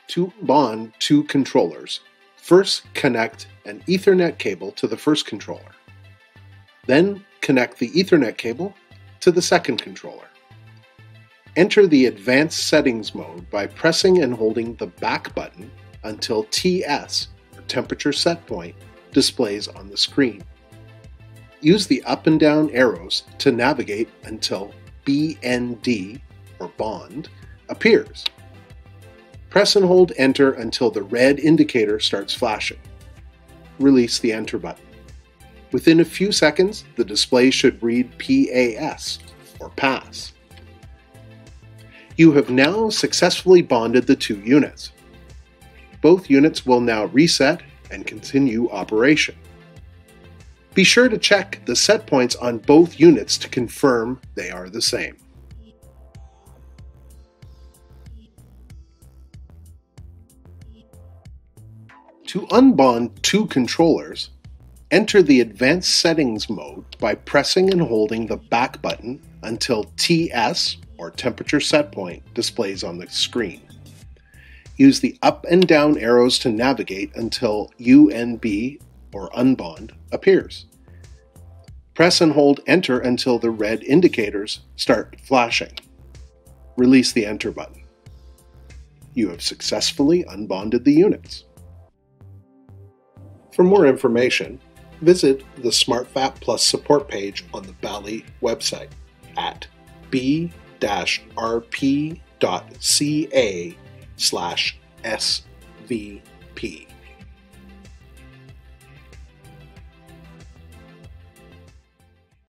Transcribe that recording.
To bond two controllers, first connect an Ethernet cable to the first controller. Then connect the Ethernet cable to the second controller. Enter the advanced settings mode by pressing and holding the back button until TS, or temperature set point, displays on the screen. Use the up and down arrows to navigate until BND, or bond, appears. Press and hold Enter until the red indicator starts flashing. Release the Enter button. Within a few seconds, the display should read PAS, or pass. You have now successfully bonded the two units. Both units will now reset and continue operation. Be sure to check the set points on both units to confirm they are the same. To unbond two controllers, enter the advanced settings mode by pressing and holding the back button until TS, or temperature set point, displays on the screen. Use the up and down arrows to navigate until UNB, or unbond, appears. Press and hold Enter until the red indicators start flashing. Release the Enter button. You have successfully unbonded the units. For more information, visit the SmartVap Plus support page on the Bally website at b-rp.ca/svp.